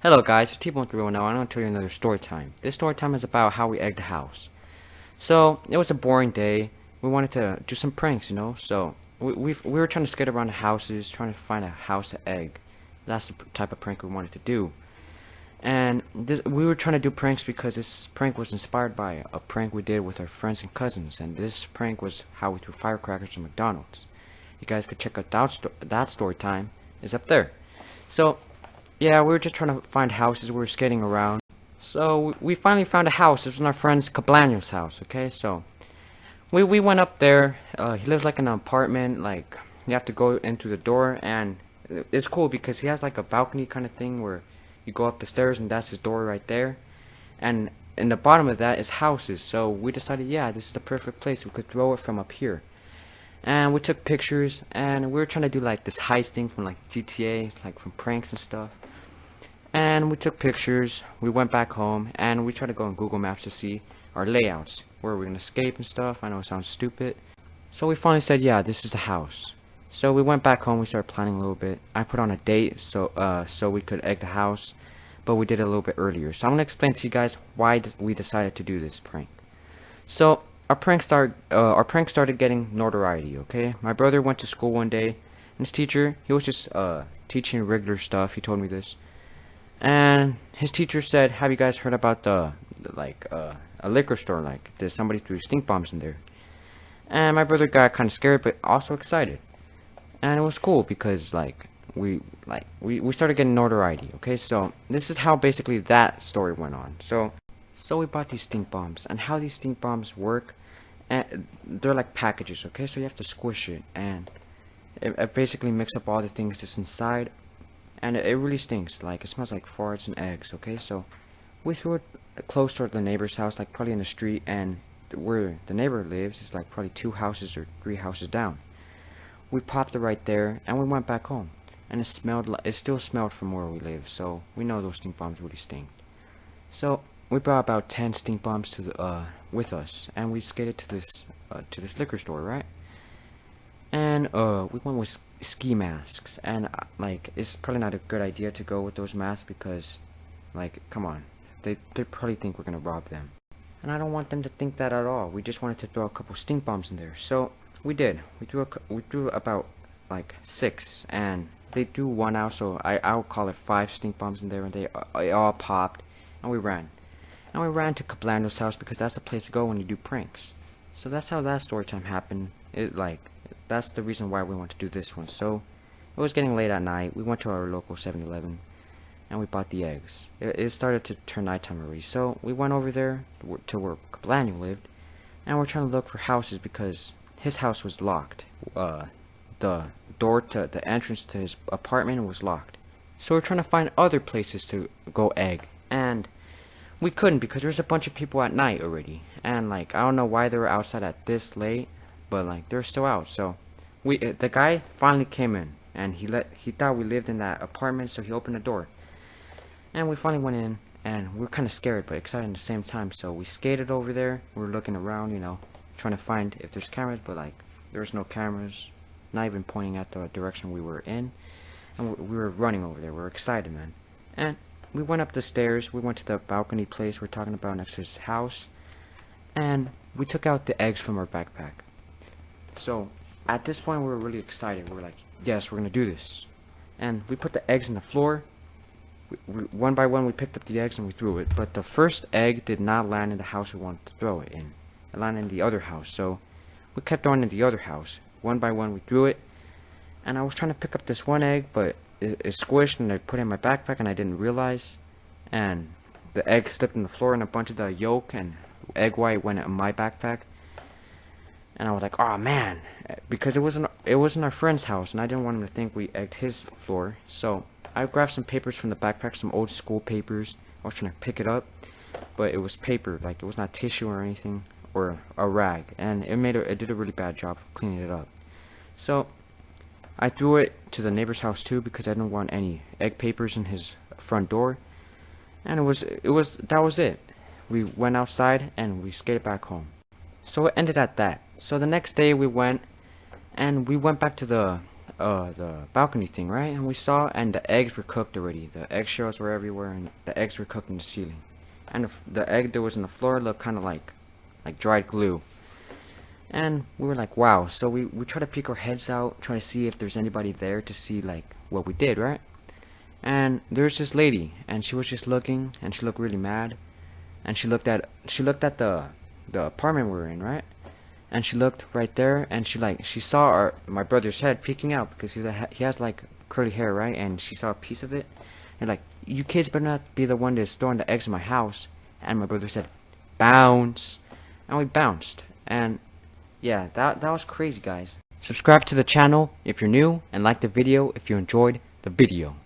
Hello guys, it's T-Bone309. I'm going to tell you another story time. This story time is about how we egged a house. So, it was a boring day. We wanted to do some pranks, So, we were trying to skate around the houses, trying to find a house to egg. That's the type of prank we wanted to do. And we were trying to do pranks because this prank was inspired by a prank we did with our friends and cousins. And this prank was how we threw firecrackers to McDonald's. You guys could check out that story time. Is up there. So, yeah, we were just trying to find houses. We were skating around. So we finally found a house. This was our friend's Cablaño's house, okay? So we went up there. He lives like in an apartment. Like, you have to go into the door. And it's cool because he has like a balcony kind of thing where you go up the stairs and that's his door right there. And in the bottom of that is houses. So we decided, yeah, this is the perfect place. We could throw it from up here. And we took pictures. And we were trying to do like this heist thing from like GTA, like from pranks and stuff. And we took pictures, we went back home, and we tried to go on Google Maps to see our layouts, where we're going to escape and stuff. I know it sounds stupid. So we finally said, yeah, this is the house. So we went back home, we started planning a little bit. I put on a date so we could egg the house, but we did it a little bit earlier. So I'm going to explain to you guys why we decided to do this prank. So our prank started getting notoriety, okay? My brother went to school one day, and his teacher, he was just teaching regular stuff. He told me this. And his teacher said, have you guys heard about a liquor store? Like, there's somebody threw stink bombs in there. And my brother got kind of scared, but also excited. And it was cool because, we started getting notoriety, okay? So, this is how basically that story went on. So we bought these stink bombs. And how these stink bombs work, and they're like packages, okay? So you have to squish it. And it basically mix up all the things that's inside. And it really stinks. Like, it smells like farts and eggs, okay? So we threw it close to the neighbor's house, like probably in the street, and where the neighbor lives is like probably 2 houses or 3 houses down. We popped it right there, and we went back home. And it still smelled from where we live, so we know those stink bombs really stink. So we brought about 10 stink bombs with us, and we skated to this liquor store, right? And we went with ski masks, and it's probably not a good idea to go with those masks because, come on, they probably think we're gonna rob them, and I don't want them to think that at all. We just wanted to throw a couple stink bombs in there, so we did. We threw about 6, and they threw 1 out, so I'll call it 5 stink bombs in there, and they all popped, and we ran. And we ran to Cablaño's house because that's the place to go when you do pranks. So that's how that story time happened. That's the reason why we want to do this one. So it was getting late at night. We went to our local 7-Eleven and we bought the eggs. It started to turn nighttime already. So we went over there to where Cablaño lived, and we're trying to look for houses because his house was locked. The door to the entrance to his apartment was locked. So we're trying to find other places to go egg, and we couldn't because there's a bunch of people at night already. And I don't know why they were outside at this late, but they're still out. So the guy finally came in, and he thought we lived in that apartment, so he opened the door. And we finally went in, and we were kind of scared but excited at the same time. So we skated over there. We were looking around, trying to find if there's cameras, but there's no cameras, not even pointing at the direction we were in. And we were running over there. We were excited, man. And we went up the stairs. We went to the balcony place we're talking about next to his house, and we took out the eggs from our backpack. So at this point we were really excited. We were like, yes, we're gonna do this. And we put the eggs in the floor. One by one we picked up the eggs and we threw it. But the first egg did not land in the house we wanted to throw it in. It landed in the other house. So we kept on in the other house. One by one we threw it. And I was trying to pick up this one egg, but it squished and I put it in my backpack and I didn't realize. And the egg slipped in the floor and a bunch of the yolk and egg white went in my backpack. And I was like, oh man, because it wasn't our friend's house, and I didn't want him to think we egged his floor. So I grabbed some papers from the backpack, some old school papers. I was trying to pick it up, but it was paper, it was not tissue or anything, or a rag, and it did a really bad job of cleaning it up. So I threw it to the neighbor's house too because I didn't want any egg papers in his front door, and that was it. We went outside and we skated back home. So it ended at that. So the next day we went back to the the balcony thing, right? And we saw, and the eggs were cooked already. The eggshells were everywhere, and the eggs were cooked in the ceiling. And the egg that was on the floor looked kind of like dried glue. And we were like, wow. So we try to peek our heads out, try to see if there's anybody there to see like what we did, right? And there's this lady, and she was just looking, and she looked really mad. And she looked at the apartment we were in, right? And she looked right there, and she saw my brother's head peeking out because he has like curly hair, right? And she saw a piece of it, and like, you kids better not be the one that's throwing the eggs in my house. And my brother said, bounce, and we bounced. And yeah, that was crazy, guys. Subscribe to the channel if you're new, and like the video if you enjoyed the video.